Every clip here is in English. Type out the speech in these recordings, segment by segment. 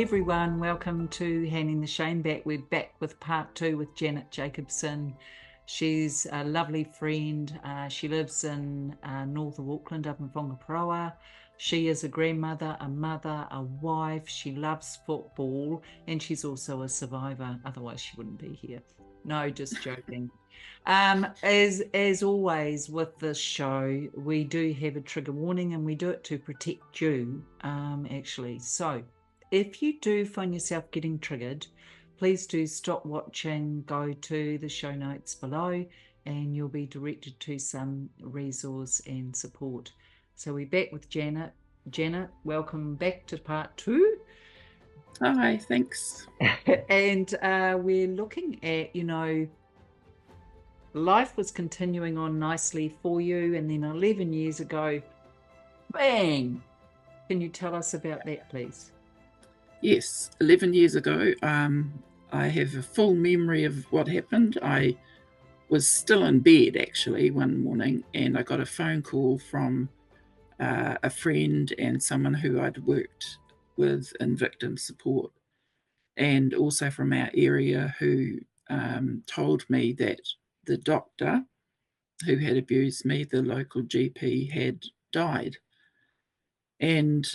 everyone, welcome to Handing the Shame Back. We're back with part 2 with Janet Jacobsen. She's a lovely friend. She lives in north of Auckland, up in Aotearoa. She is a grandmother, a mother, a wife. She loves football, and she's also a survivor. Otherwise she wouldn't be here. No, just joking. As always with this show, we do have a trigger warning, and we do it to protect you, actually. So if you do find yourself getting triggered, please do stop watching, go to the show notes below, and you'll be directed to some resource and support. So we're back with Janet. Janet, welcome back to part 2. Hi, thanks. And we're looking at, life was continuing on nicely for you, and then 11 years ago, bang! Can you tell us about that, please? Yes, 11 years ago, I have a full memory of what happened. I was still in bed, actually, one morning, and I got a phone call from a friend and someone who I'd worked with in victim support, and also from our area, who told me that the doctor who had abused me, the local GP, had died. And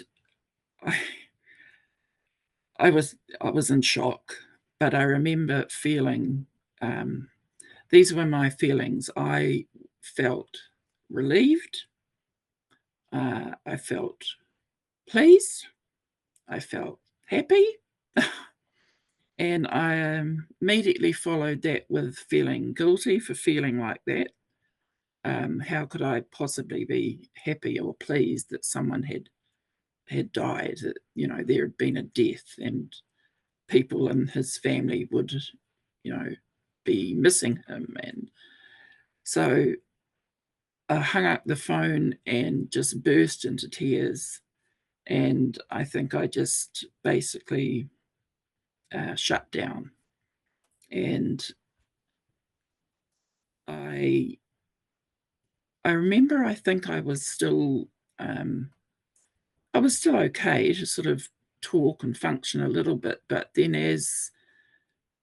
I was in shock, but I remember feeling, these were my feelings. I felt relieved. I felt pleased. I felt happy. And I immediately followed that with feeling guilty for feeling like that. How could I possibly be happy or pleased that someone had died? That, there had been a death, and people in his family would, be missing him. And so I hung up the phone and just burst into tears. And I think I just basically shut down. And I remember, I think I was still okay to sort of talk and function a little bit, but then as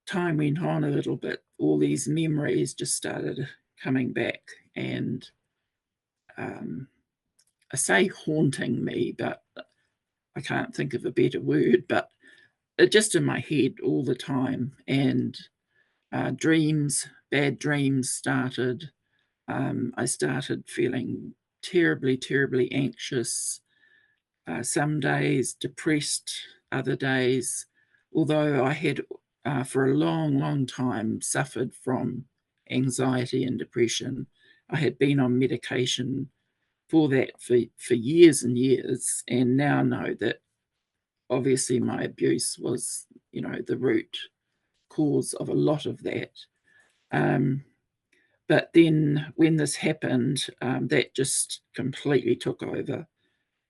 time went on a little bit, all these memories just started coming back, and I say haunting me, but I can't think of a better word, but it just in my head all the time. And bad dreams started. I started feeling terribly, terribly anxious. Some days depressed, other days, although I had for a long, long time suffered from anxiety and depression. I had been on medication for that for years and years, and now know that obviously my abuse was, the root cause of a lot of that. But then when this happened, that just completely took over.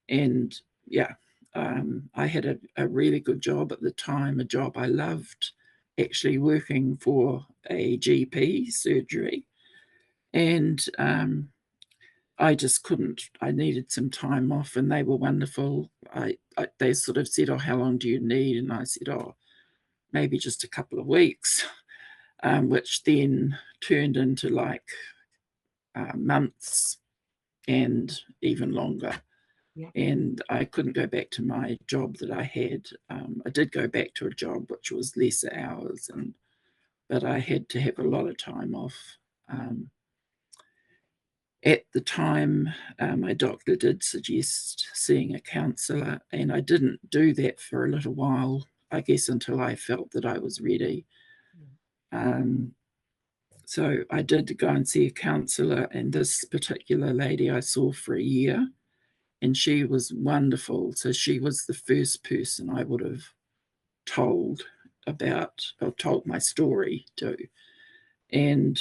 And yeah, I had a really good job at the time, a job I loved, actually working for a GP surgery. And I just couldn't. I needed some time off, and they were wonderful. They sort of said, "Oh, how long do you need?" And I said, "Oh, maybe just a couple of weeks," which then turned into like months and even longer. Yeah. And I couldn't go back to my job that I had. I did go back to a job which was lesser hours, but I had to have a lot of time off. At the time, my doctor did suggest seeing a counsellor, and I didn't do that for a little while, I guess, until I felt that I was ready. So I did go and see a counsellor, and this particular lady I saw for a year, and she was wonderful. So she was the first person I would have told my story to. And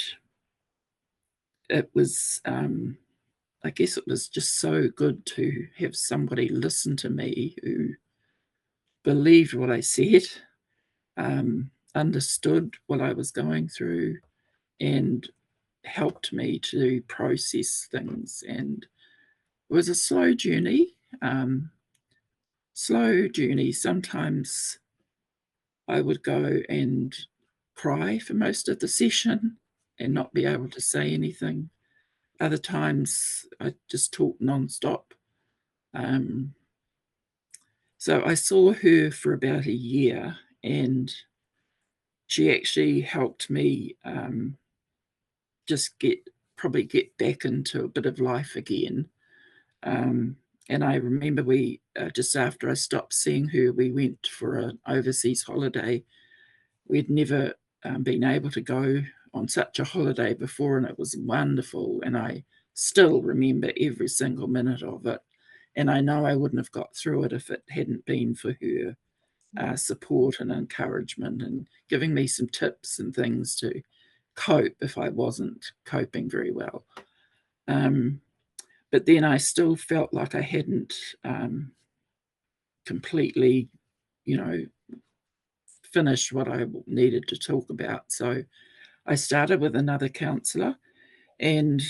it was, I guess it was just so good to have somebody listen to me who believed what I said, understood what I was going through, and helped me to process things. And it was a slow journey. Sometimes I would go and cry for most of the session and not be able to say anything. Other times I just talk nonstop. Um, so I saw her for about a year, and she actually helped me just probably get back into a bit of life again. And I remember we just after I stopped seeing her, we went for an overseas holiday. We'd never been able to go on such a holiday before, and it was wonderful. And I still remember every single minute of it. And I know I wouldn't have got through it if it hadn't been for her support and encouragement and giving me some tips and things to cope if I wasn't coping very well. But then I still felt like I hadn't completely, you know, finished what I needed to talk about. So I started with another counsellor, and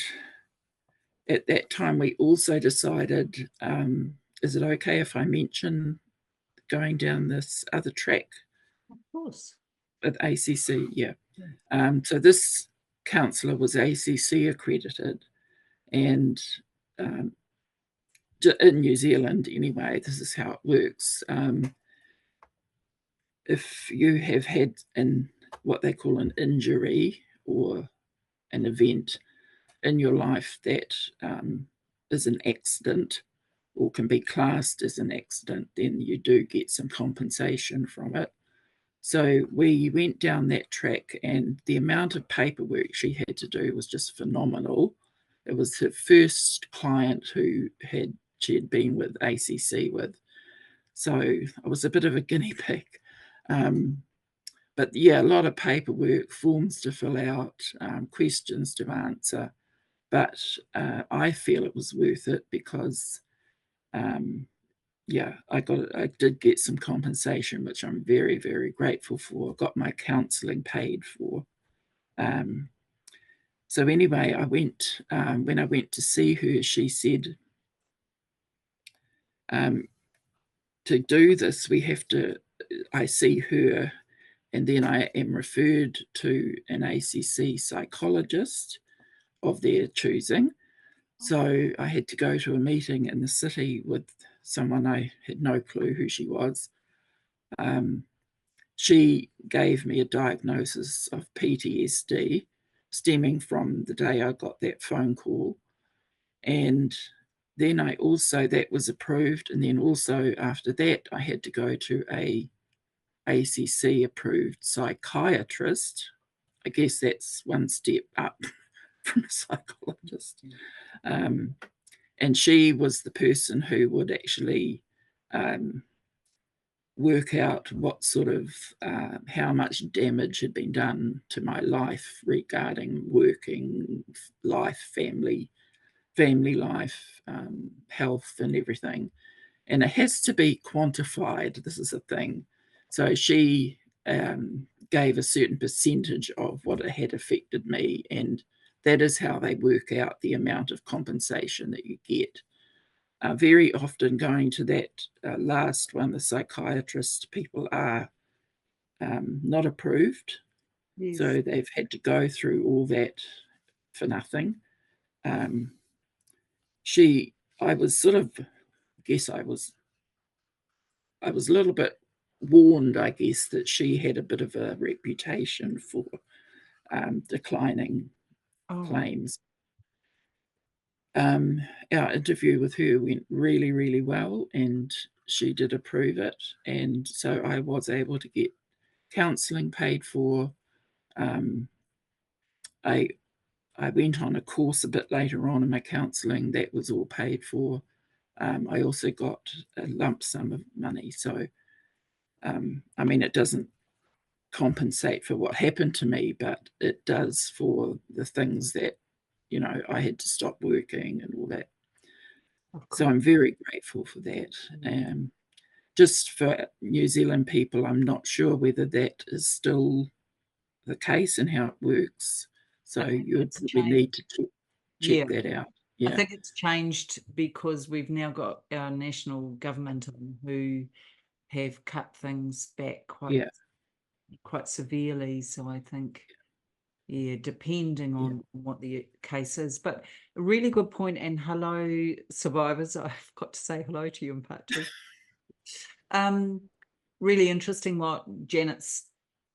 at that time we also decided, is it okay if I mention going down this other track Of course. with ACC? Yeah. Yeah. So this counsellor was ACC accredited, and um, in New Zealand anyway, this is how it works. If you have had what they call an injury or an event in your life that is an accident or can be classed as an accident, then you do get some compensation from it. So we went down that track, and the amount of paperwork she had to do was just phenomenal. It was her first client who she had been with ACC with. So I was a bit of a guinea pig. But yeah, a lot of paperwork, forms to fill out, questions to answer. But I feel it was worth it because, yeah, I did get some compensation, which I'm very, very grateful for. I got my counselling paid for. So anyway, I went when I went to see her. She said, to do this, we have to. I see her, and then I am referred to an ACC psychologist of their choosing. So I had to go to a meeting in the city with someone I had no clue who she was. She gave me a diagnosis of PTSD stemming from the day I got that phone call. And then that was approved. And then also after that, I had to go to a ACC approved psychiatrist. I guess that's one step up from a psychologist. And she was the person who would actually work out what sort of how much damage had been done to my life regarding working life, family life, health, and everything. And it has to be quantified. This is a thing. So she gave a certain percentage of what it had affected me, and that is how they work out the amount of compensation that you get. Very often, going to that last one, the psychiatrist, people are not approved. Yes. So they've had to go through all that for nothing. I was sort of, I guess I was a little bit warned, I guess, that she had a bit of a reputation for declining claims. Our interview with her went really, really well, and she did approve it. And so I was able to get counselling paid for. I went on a course a bit later on in my counselling that was all paid for. I also got a lump sum of money. So, I mean, it doesn't compensate for what happened to me, but it does for the things that, I had to stop working and all that. So I'm very grateful for that. Just for New Zealand people, I'm not sure whether that is still the case and how it works. So you would probably need to check that out. Yeah. I think it's changed because we've now got our national government who have cut things back quite quite severely. So I think, yeah, depending Yeah, on what the case is. But a really good point. And hello, survivors. I've got to say hello to you in part two. Really interesting what Janet's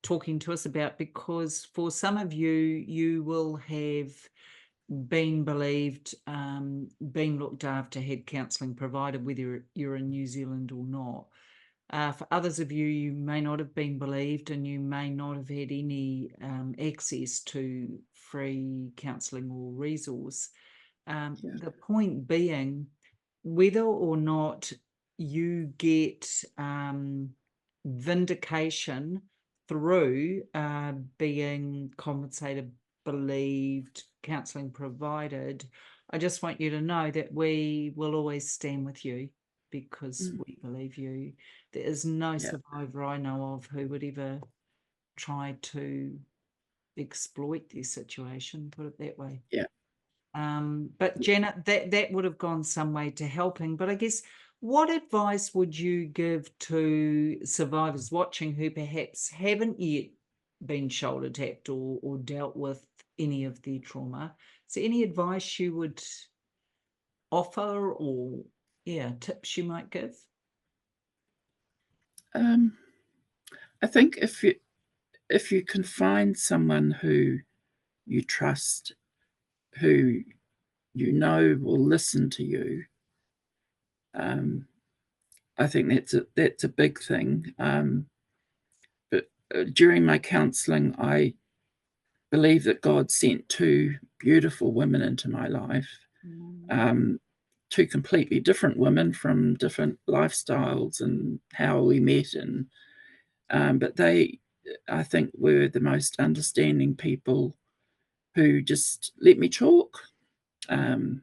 talking to us about, because for some of you, you will have been believed, been looked after, had counselling provided, whether you're in New Zealand or not. For others of you, you may not have been believed, and you may not have had any access to free counselling or resource. yeah, The point being, whether or not you get vindication through being compensated, believed, counselling provided, I just want you to know that we will always stand with you because mm, we believe you. There is no yeah, survivor I know of who would ever try to exploit their situation, put it that way. yeah. But Janet, that would have gone some way to helping. But I guess, what advice would you give to survivors watching who perhaps haven't yet been shoulder tapped or dealt with any of their trauma? Is there any advice you would offer, or yeah, tips you might give? Um, I think if you can find someone who you trust, who you know will listen to you, I think that's a big thing. But during my counselling, I believe that God sent two beautiful women into my life, Mm. um, two completely different women from different lifestyles and how we met, and but they, I think, were the most understanding people who just let me talk. Um,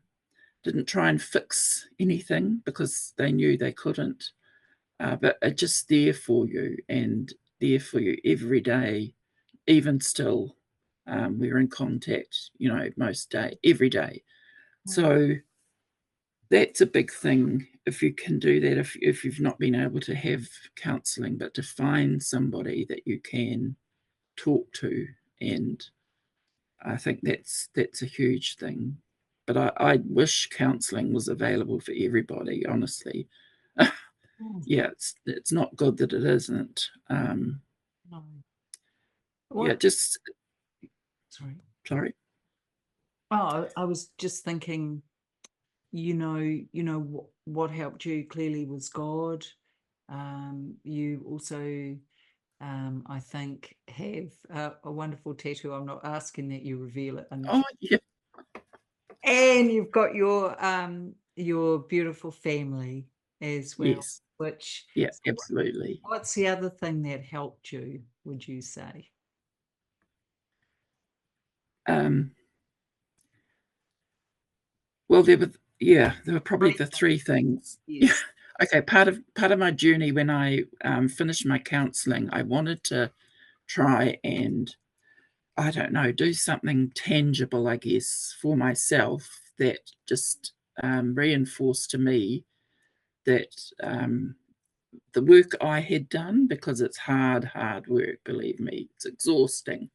didn't try and fix anything because they knew they couldn't, but are just there for you and there for you every day, even still. We're in contact, most day, every day. So that's a big thing if you can do that, if you've not been able to have counselling, but to find somebody that you can talk to. And I think that's a huge thing. But I wish counselling was available for everybody, honestly. Mm. Yeah, it's not good that it isn't. No. Yeah, What? just Sorry. sorry. Oh, I was just thinking, what helped you clearly was God. You also, I think, have a wonderful tattoo. I'm not asking that you reveal it, Oh, yeah, and you've got your beautiful family as well. yes, Which, yeah, so absolutely. what's the other thing that helped you, would you say? Um, well, there were probably Three the things. three things. Yeah. Yes. Okay, part of my journey when I finished my counselling, I wanted to try and, I don't know, do something tangible, I guess, for myself that just reinforced to me that the work I had done, because it's hard work, believe me, it's exhausting,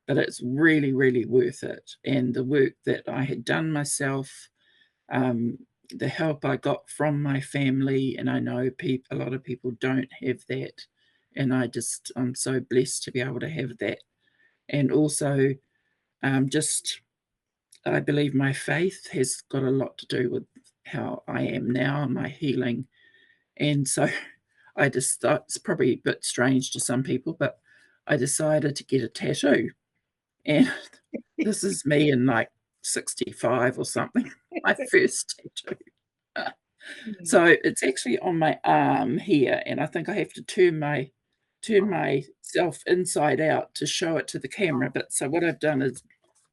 but it's really, really worth it. And the work that I had done myself, um, the help I got from my family, and I know a lot of people don't have that. And I'm so blessed to be able to have that. And also, just, I believe my faith has got a lot to do with how I am now and my healing. And so I just thought, it's probably a bit strange to some people, but I decided to get a tattoo. And this is me in like 65 or something, my first tattoo. Mm. So it's actually on my arm here, and I think I have to turn myself inside out to show it to the camera. But so what I've done is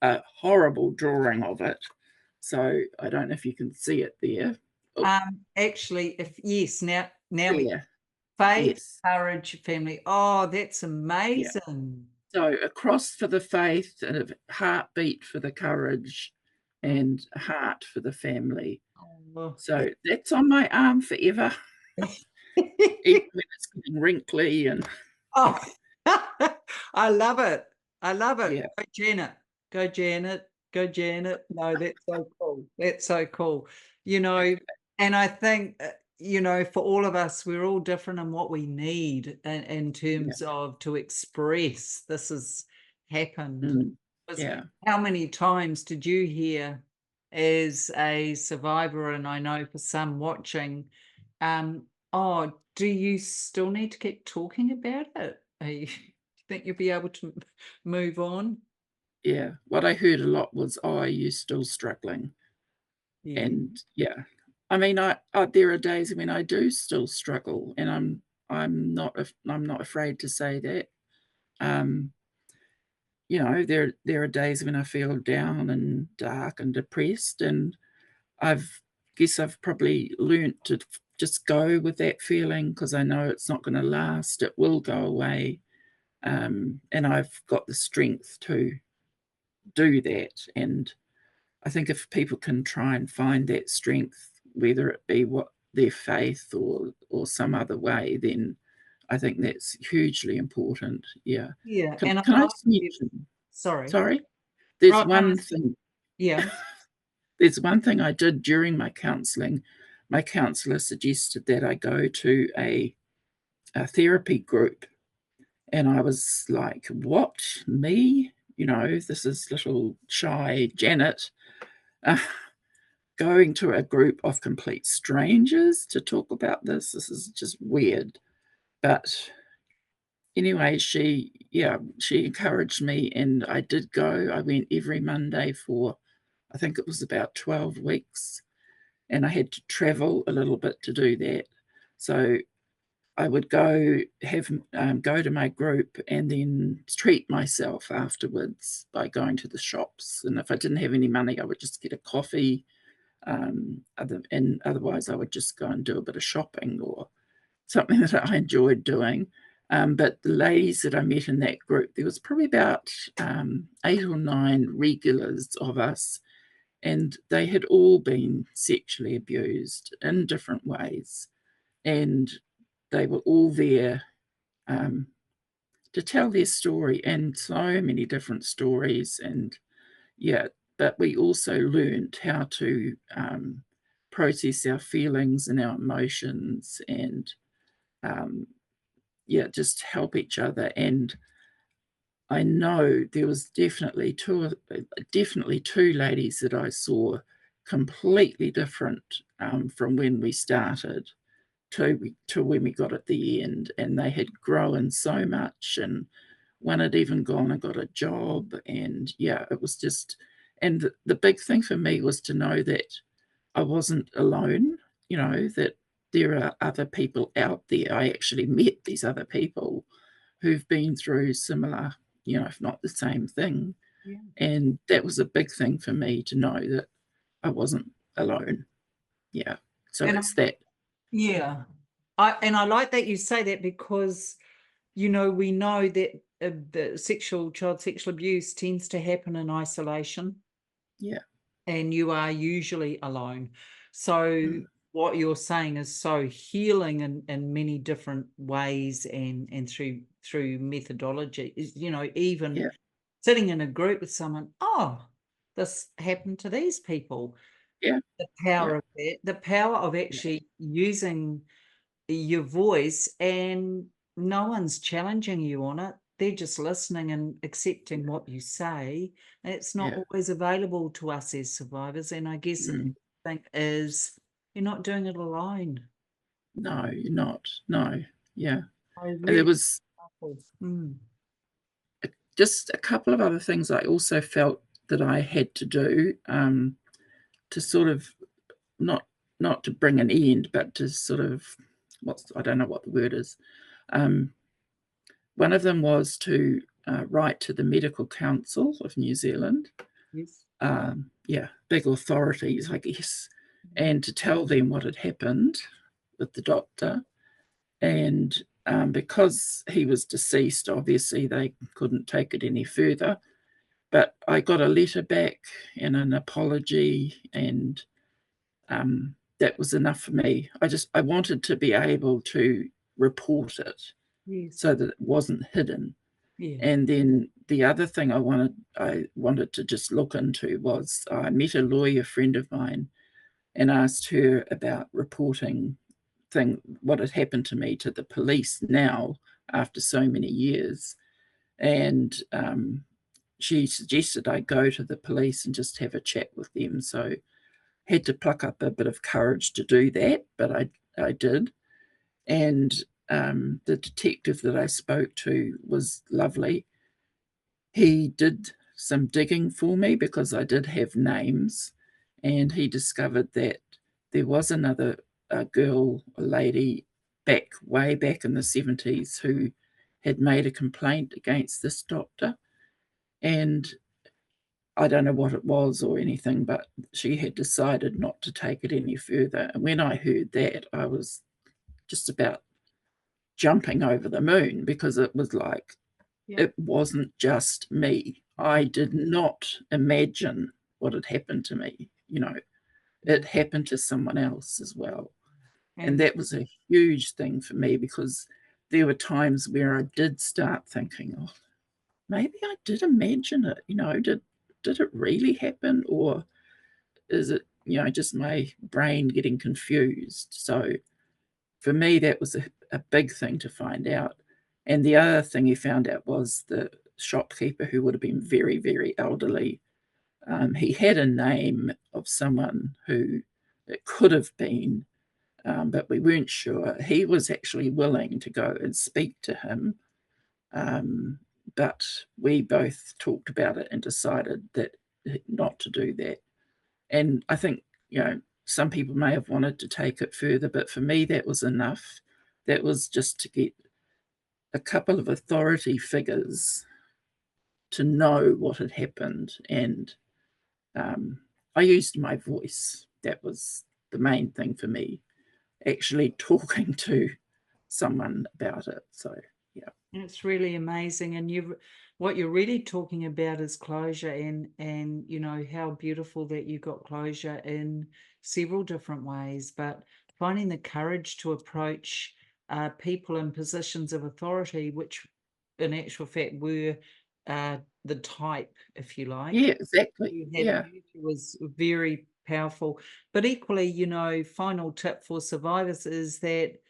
a horrible drawing of it. So I don't know if you can see it there. Oh, Actually, if yes, now we there. faith, Yes. courage, family. Oh, that's Yeah. amazing. So a cross for the faith and a heartbeat for the courage and a heart for the family. Oh, So that's on my arm forever, even when it's getting wrinkly and oh, I love it. I love it. Yeah, Go Janet. Go Janet. Go Janet. No, that's so cool. That's so cool. You know, and I think, for all of us, we're all different in what we need in yeah, terms of to express this has happened. mm, 'Cause yeah, how many times did you hear as a survivor, and I know for some watching, oh, do you still need to keep talking about it? Do you think you'll be able to move on? yeah. What I heard a lot was, "Oh, are you still struggling?" Yeah. And, yeah. I mean, I there are days when I do still struggle, and I'm not afraid to say that. Um, there are days when I feel down and dark and depressed, and I've probably learnt to just go with that feeling because I know it's not gonna last, it will go away, and I've got the strength to do that, and I think if people can try and find that strength, whether it be what their faith or some other way, then I think that's hugely important, yeah. Yeah, Can and I can I like just you. mention Sorry. sorry? There's Right, no, one thing yeah. there's one thing I did during my counselling. My counsellor suggested that I go to a therapy group, and I was like, "What? Me? This is little shy Janet, uh, going to a group of complete strangers to talk about this. This is just weird." But anyway, she encouraged me, and I did go. I went every Monday for, I think it was about 12 weeks, and I had to travel a little bit to do that. So I would go to my group and then treat myself afterwards by going to the shops. And if I didn't have any money, I would just get a coffee. And otherwise, I would just go and do a bit of shopping or something that I enjoyed doing. But the ladies that I met in that group, there was probably about 8 or 9 regulars of us, and they had all been sexually abused in different ways. And they were all there um, to tell their story, and so many different stories. And yeah, but we also learned how to process our feelings and our emotions, and um, yeah, just help each other. And I know there was definitely two ladies that I saw completely different from when we started to when we got at the end, and they had grown so much, and one had even gone and got a job, and yeah, it was just, and the big thing for me was to know that I wasn't alone, that there are other people out there. I actually met these other people who've been through similar, if not the same thing, Yeah. and that was a big thing for me to know that I wasn't alone. Yeah, so And I, it's that. yeah. I like that you say that because we know that the child sexual abuse tends to happen in isolation, Yeah. and you are usually alone. So Mm. what you're saying is so healing in many different ways, and through methodology is, even Yeah, sitting in a group with someone, oh, this happened to these people. yeah, The yeah, power of that, the power of yeah, actually using your voice, and no one's challenging you on it. They're just listening and accepting what you say. And it's not yeah. always available to us as survivors. And I guess the Mm. thing is you're not doing it alone. No, you're not. No. Yeah. I And there really was powerful. Mm. just a couple of other things I also felt that I had to do, to sort of not not to bring an end, but to sort of, I don't know what the word is. Um, One of them was to write to the Medical Council of New Zealand. Yes. Yeah, big authorities, I guess, and to tell them what had happened with the doctor. And because he was deceased, obviously they couldn't take it any further. But I got a letter back and an apology, and that was enough for me. I wanted to be able to report it, Yes. so that it wasn't hidden. Yeah. And then the other thing I wanted to just look into was I met a lawyer friend of mine and asked her about reporting what had happened to me to the police now after so many years. And she suggested I go to the police and just have a chat with them. So had to pluck up a bit of courage to do that, but I did. And the detective that I spoke to was lovely. He did some digging for me because I did have names, and he discovered that there was another girl, a lady, way back in the 70s who had made a complaint against this doctor. And I don't know what it was or anything, but she had decided not to take it any further. And when I heard that, I was just about jumping over the moon because it was like, Yeah. it wasn't just me. I did not imagine what had happened to me. It Yeah. happened to someone else as well. And And that was a huge thing for me because there were times where I did start thinking, oh, maybe I did imagine it. Did it really happen, or is it, just my brain getting confused? So for me, that was a big thing to find out. And the other thing he found out was the shopkeeper, who would have been very, very elderly. He had a name of someone who it could have been, but we weren't sure. He was actually willing to go and speak to him, um, but we both talked about it and decided that not to do that. And I think, some people may have wanted to take it further, but for me, that was enough. That was just to get a couple of authority figures to know what had happened. And I used my voice. That was the main thing for me, actually talking to someone about it. So, yeah. it's really amazing. And what you're really talking about is closure, and how beautiful that you got closure in several different ways, but finding the courage to approach people in positions of authority, which in actual fact were the type, if you like, Yeah, exactly. you had Yeah. used was very powerful. But equally, final tip for survivors is that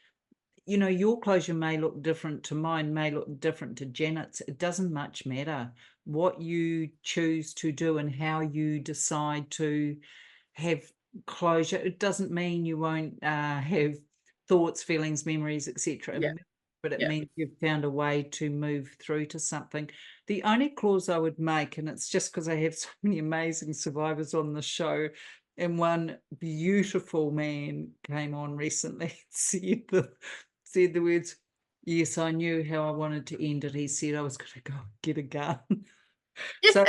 your closure may look different to mine, may look different to Janet's. It doesn't much matter what you choose to do and how you decide to have closure. It doesn't mean you won't have thoughts, feelings, memories, etc. Yeah. But it Yeah. means you've found a way to move through to something. The only clause I would make, and it's just because I have so many amazing survivors on the show, and one beautiful man came on recently, said the words, "Yes, I knew how I wanted to end it." He said I was going to go get a gun. So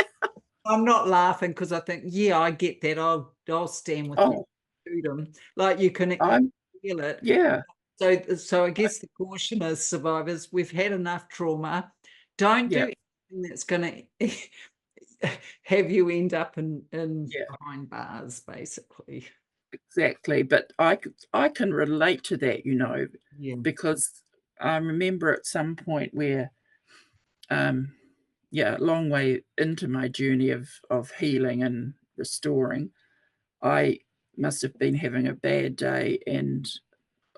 I'm not laughing because I think, yeah, I get that. I'll stand with you, Oh, shoot 'em. Like you can I'm, feel it. yeah. So I I, guess the caution is, survivors, we've had enough trauma. Don't yeah. do anything that's going to have you end up in Yeah. behind bars, basically. Exactly. But I can relate to that, Yeah. because I remember at some point where, um, yeah, a long way into my journey of healing and restoring, I must have been having a bad day and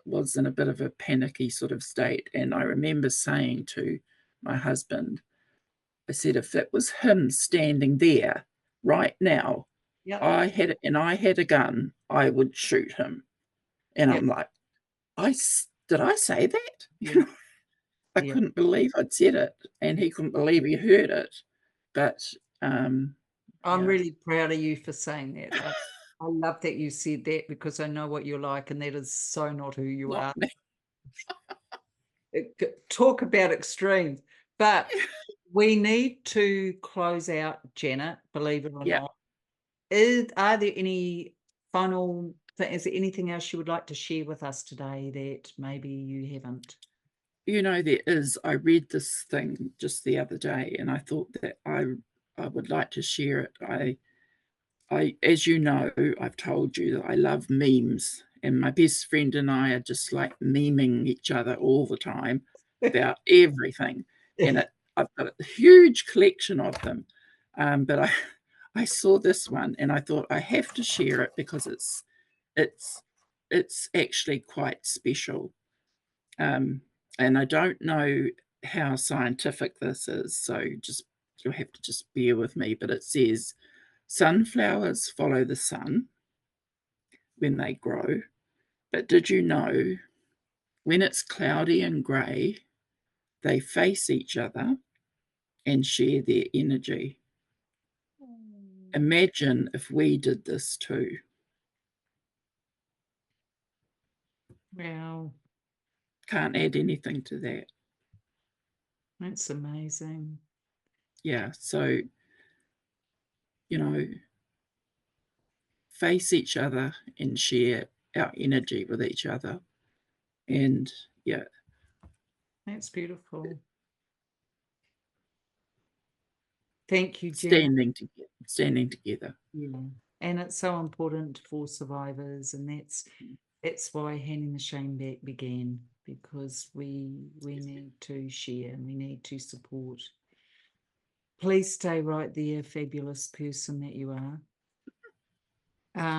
was in a bit of a panicky sort of state. And I remember saying to my husband, I said, if it was him standing there right now, Yep. I had a gun, I would shoot him. And Yep. I'm like, did I say that? Yeah. I Yeah. couldn't believe I'd said it, and he couldn't believe he heard it. But I'm yeah, really proud of you for saying that. I love that you said that because I know what you're like, and that is so not who you not are. me. Talk about extremes. But we need to close out, Janet, believe it or Yeah, not. Are there any is there anything else you would like to share with us today that maybe you haven't? there is. I read this thing just the other day, and I thought that I would like to share it. As you know, I've told you that I love memes, and my best friend and I are just like memeing each other all the time. about everything, and I've got a huge collection of them. But I saw this one and I thought I have to share it because it's actually quite special. And I don't know how scientific this is, so you'll have to just bear with me. But it says sunflowers follow the sun when they grow. But did you know when it's cloudy and grey, they face each other and share their energy? Imagine if we did this too. Wow, Can't add anything to that. that's amazing. Yeah, so, face each other and share our energy with each other. And yeah, That's beautiful. Thank you, Janet. standing together. Yeah. And it's so important for survivors, and that's why Handing the Shame Back began, because we need to share and we need to support. Please stay right there, fabulous person that you are.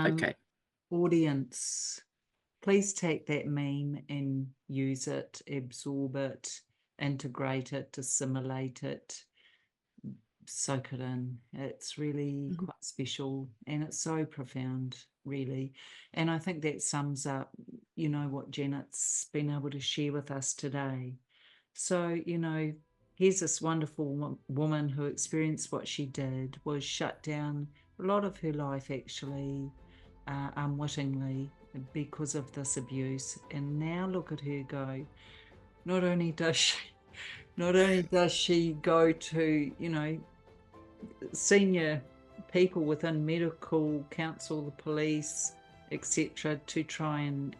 Okay. Audience, please take that meme and use it, absorb it, integrate it, assimilate it, soak it in. It's really quite special, and it's so profound, really. And I think that sums up, what Janet's been able to share with us today. So, here's this wonderful woman who experienced what she did, was shut down a lot of her life, actually, unwittingly, because of this abuse. And now look at her go. Not only does she go to, senior people within medical council, the police, etc., to try and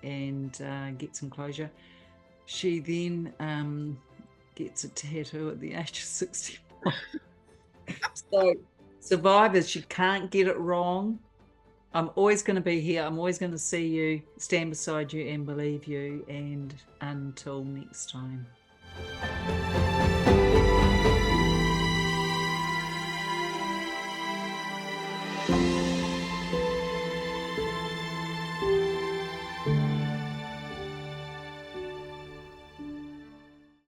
get some closure. She then gets a tattoo at the age of 61. So, survivors, you can't get it wrong. I'm always going to be here. I'm always going to see you, stand beside you, and believe you. And until next time.